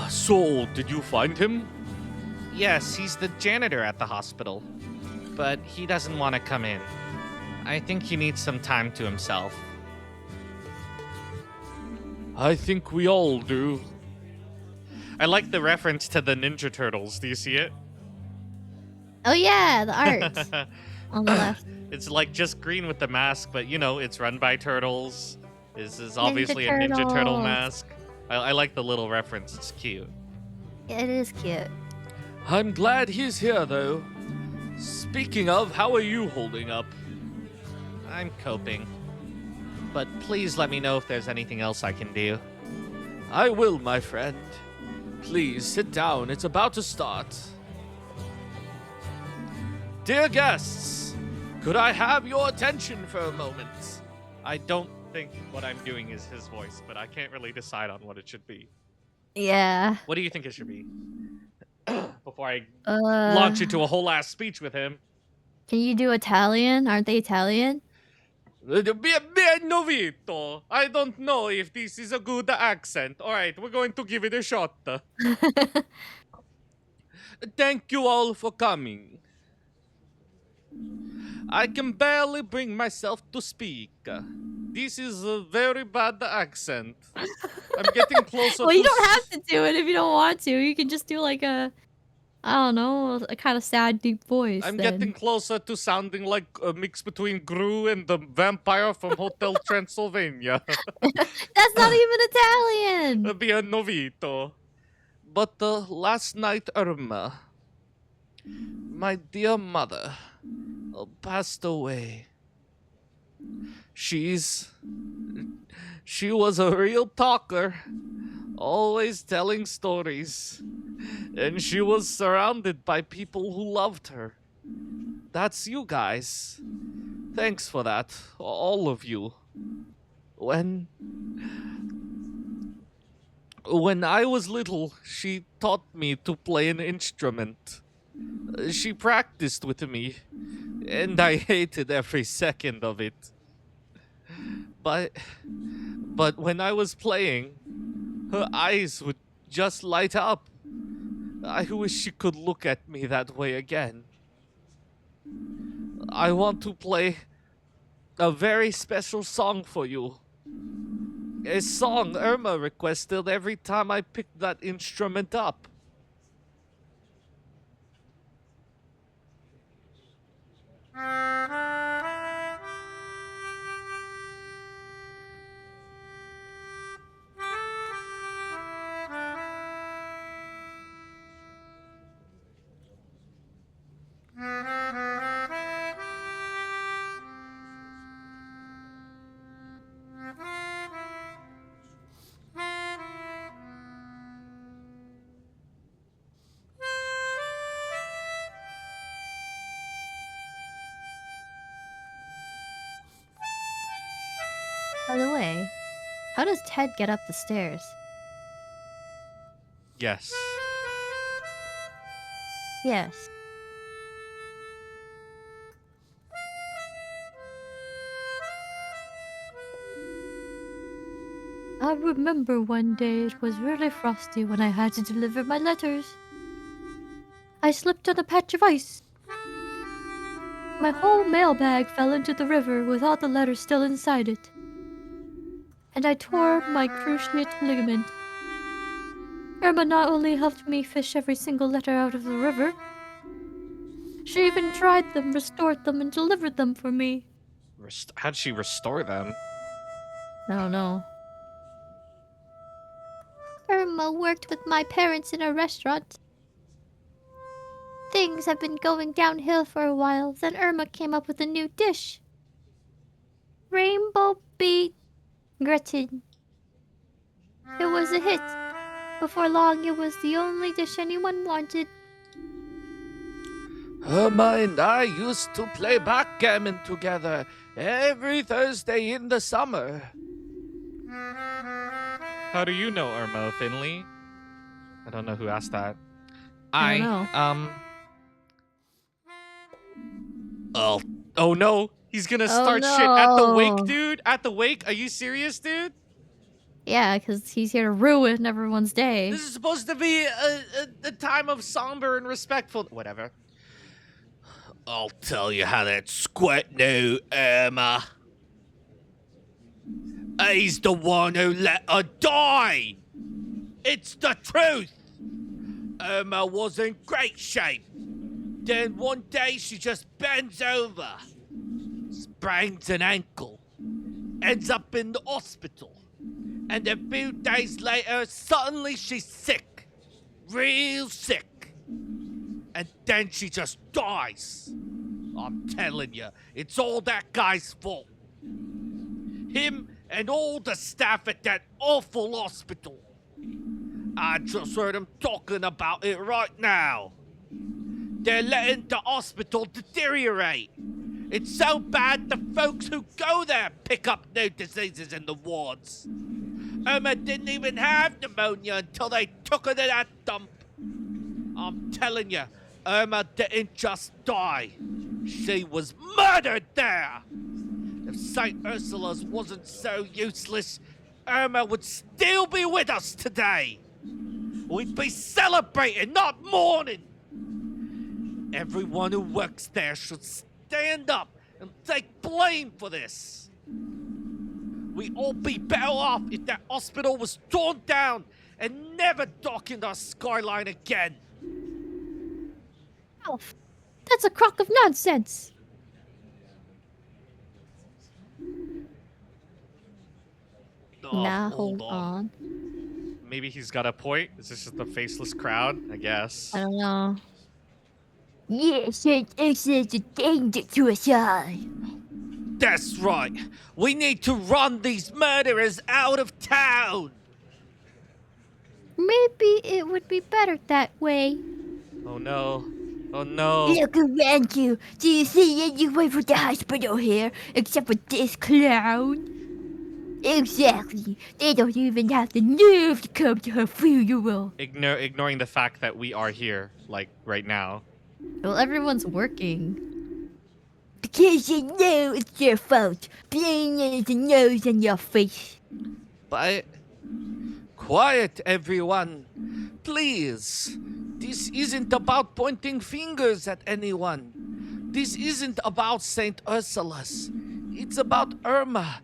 So, did you find him? Yes, he's the janitor at the hospital. But he doesn't want to come in. I think he needs some time to himself. I think we all do. I like the reference to the Ninja Turtles. Do you see it? Oh yeah, the art on the left. It's like just green with the mask, but you know, it's run by turtles. This is obviously a Ninja Turtle Turtles. mask. I like the little reference. It's cute. It is cute. I'm glad he's here, though. Speaking of, how are you holding up? I'm coping. But please let me know if there's anything else I can do. I will, my friend. Please sit down. It's about to start. Dear guests, could I have your attention for a moment? I don't think what I'm doing is his voice, but I can't really decide on what it should be. Yeah. What do you think it should be? Before I Uh, launch into a whole ass speech with him. Can you do Italian? Aren't they Italian? Novito. I don't know if this is a good accent. Alright, we're going to give it a shot. Thank you all for coming. I can barely bring myself to speak. This is a very bad accent. I'm getting closer Well, you to. don't have to do it if you don't want to. You can just do like a, I don't know, a kind of sad, deep voice I'm getting then. closer to sounding like a mix between Gru and the vampire from Hotel Transylvania. That's not even Italian! Be a novito. But last night, Irma, my dear mother, passed away. She's. She was a real talker, always telling stories. And she was surrounded by people who loved her. That's you guys. Thanks for that, all of you. When I was little, she taught me to play an instrument. She practiced with me, and I hated every second of it. But when I was playing, her eyes would just light up. I wish she could look at me that way again. I want to play a very special song for you. A song Irma requested every time I picked that instrument up. By the way, how does Ted get up the stairs? Yes. Yes. I remember one day it was really frosty when I had to deliver my letters. I slipped on a patch of ice. My whole mailbag fell into the river with all the letters still inside it. And I tore my cruciate ligament. Irma not only helped me fish every single letter out of the river, she even dried them, restored them, and delivered them for me. How'd she restore them? I don't know. Irma worked with my parents in a restaurant. Things have been going downhill for a while, then Irma came up with a new dish. Rainbow beet gratin. It was a hit. Before long, it was the only dish anyone wanted. Irma and I used to play backgammon together every Thursday in the summer. How do you know Irma, Finley? I don't know who asked that. I don't know. Oh no, he's gonna start shit at the wake, dude. At the wake, are you serious, dude? Yeah, because he's here to ruin everyone's day. This is supposed to be a time of somber and respectful. Whatever. I'll tell you how that squat knew, Irma. He's the one who let her die. It's the truth. Irma was in great shape. Then one day she just bends over, sprains an ankle, ends up in the hospital. And a few days later, suddenly she's sick. Real sick. And then she just dies. I'm telling you, it's all that guy's fault. Him and all the staff at that awful hospital. I just heard him talking about it right now. They're letting the hospital deteriorate. It's so bad the folks who go there pick up new diseases in the wards. Irma didn't even have pneumonia until they took her to that dump. I'm telling you, Irma didn't just die. She was murdered there. If St. Ursula's wasn't so useless, Irma would still be with us today. We'd be celebrating, not mourning. Everyone who works there should stand up and take blame for this. We'd all be better off if that hospital was torn down and never darkened our skyline again. Ralph, that's a crock of nonsense. Now Hold hold on. on. Maybe he's got a point. Is this just the faceless crowd? I guess. I don't know. Yes, it's a danger to us all. That's right. We need to run these murderers out of town. Maybe it would be better that way. Oh no. Oh no. Look around you. Do you see anyone from the hospital here except for this clown? Exactly. They don't even have the nerve to come to her funeral. Ignoring the fact that we are here, like right now. Well, everyone's working. Because they know it's your fault. Plain as the nose on your face. But quiet, everyone. Please. This isn't about pointing fingers at anyone. This isn't about St. Ursula's. It's about Irma,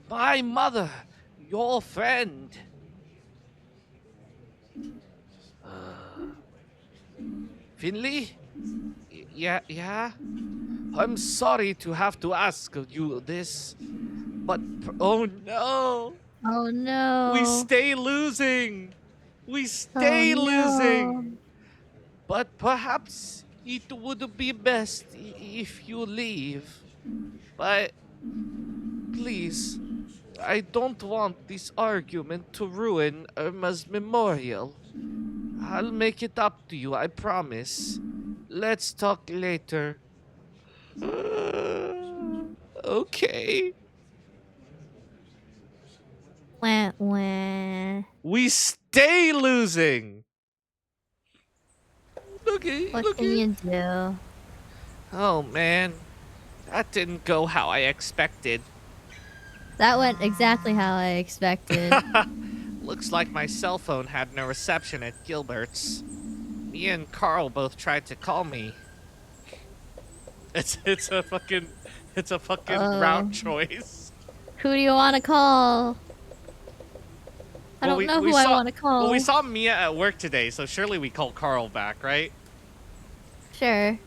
my mother, your friend. Finley? Yeah? I'm sorry to have to ask you this, but oh no! Oh no. We stay losing. We Oh, stay losing. no. But perhaps it would be best if you leave. But please, I don't want this argument to ruin Irma's memorial. I'll make it up to you, I promise. Let's talk later. Okay. Wah, wah. We stay losing. Okay. What can you do? Oh man, that didn't go how I expected. That went exactly how I expected. Looks like my cell phone had no reception at Gilbert's. Me and Carl both tried to call me. It's a fucking Oh. route choice. Who do you want to call? I Well, don't know who I want to call. Well, we saw Mia at work today, so surely we call Carl back, right? Sure.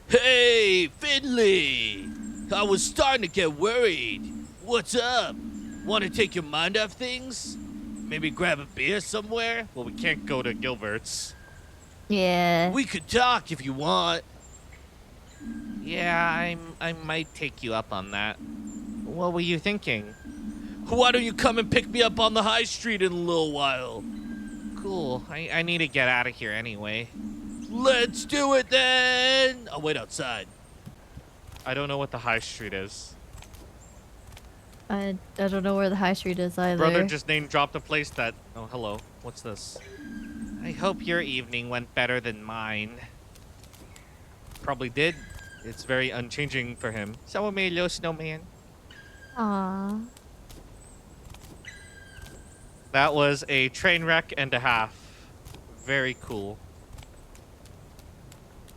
Hey, Finley! I was starting to get worried. What's up? Want to take your mind off things? Maybe grab a beer somewhere? Well, we can't go to Gilbert's. Yeah. We could talk if you want. Yeah, I might take you up on that. What were you thinking? Why don't you come and pick me up on the high street in a little while? Cool. I need to get out of here anyway. Let's do it then! I'll wait outside. I don't know what the high street is. I don't know where the high street is either. Brother just name dropped a place that. Oh, hello. What's this? I hope your evening went better than mine. Probably did. It's very unchanging for him. So Emilio, snowman. Aww. That was a train wreck and a half. Very cool.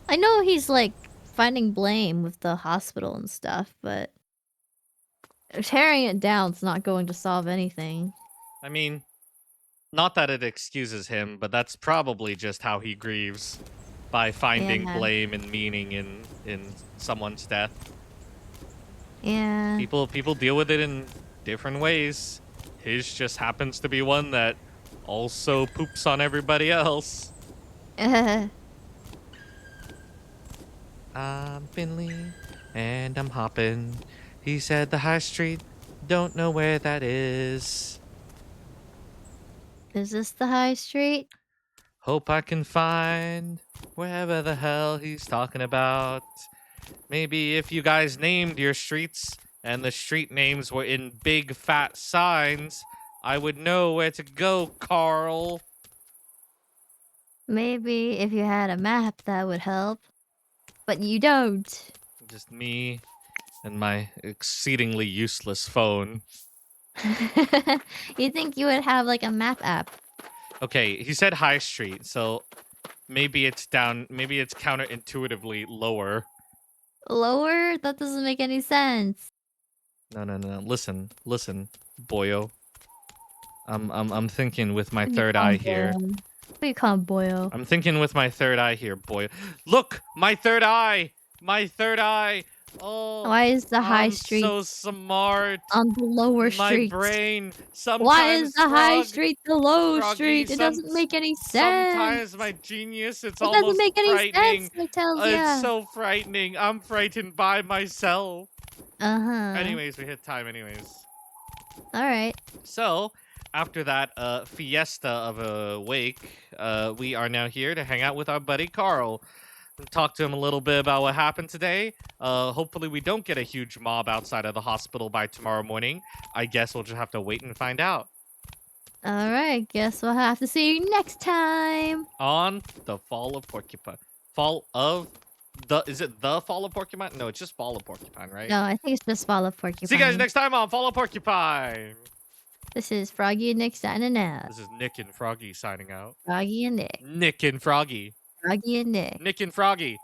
I know he's like finding blame with the hospital and stuff, but tearing it down's not going to solve anything. I mean, not that it excuses him, but that's probably just how he grieves. By finding Yeah. blame and meaning in someone's death. Yeah. People deal with it in different ways. His just happens to be one that also poops on everybody else. I'm Finley, and I'm hopping. He said the high street, don't know where that is. Is this the high street? Hope I can find wherever the hell he's talking about. Maybe if you guys named your streets and the street names were in big fat signs, I would know where to go, Carl. Maybe if you had a map that would help. But you don't. Just me and my exceedingly useless phone. You think you would have like a map app? Okay, he said High Street, so maybe it's down. Maybe it's counterintuitively lower. Lower? That doesn't make any sense. No. Listen, boyo. I'm thinking with my What do you third call eye him, here. Boyle? What do you call him, Boyle? I'm thinking with my third eye here, boy. Look, my third eye. My third eye. Oh, Why is the high I'm street so smart. on the lower My streets? brain. Why is Sometimes the high street the low Froggy, street? It doesn't make any sense. sometimes my genius, it's It doesn't almost make any sense, frightening. I tells It's ya. so frightening. I'm frightened by myself. Uh-huh. Anyways, we hit time anyways. Alright. So, after that fiesta of a wake, we are now here to hang out with our buddy Carl. And talk to him a little bit about what happened today. Hopefully we don't get a huge mob outside of the hospital by tomorrow morning. I guess we'll just have to wait and find out. Alright, guess we'll have to see you next time. On the Fall of Porcupine. Is it the Fall of Porcupine? No, it's just Fall of Porcupine, right? No, I think it's just Fall of Porcupine. See you guys next time on Fall of Porcupine. This is Froggy and Nick signing out. This is Nick and Froggy signing out. Froggy and Nick. Nick and Froggy. Froggy and Nick. Nick and Froggy.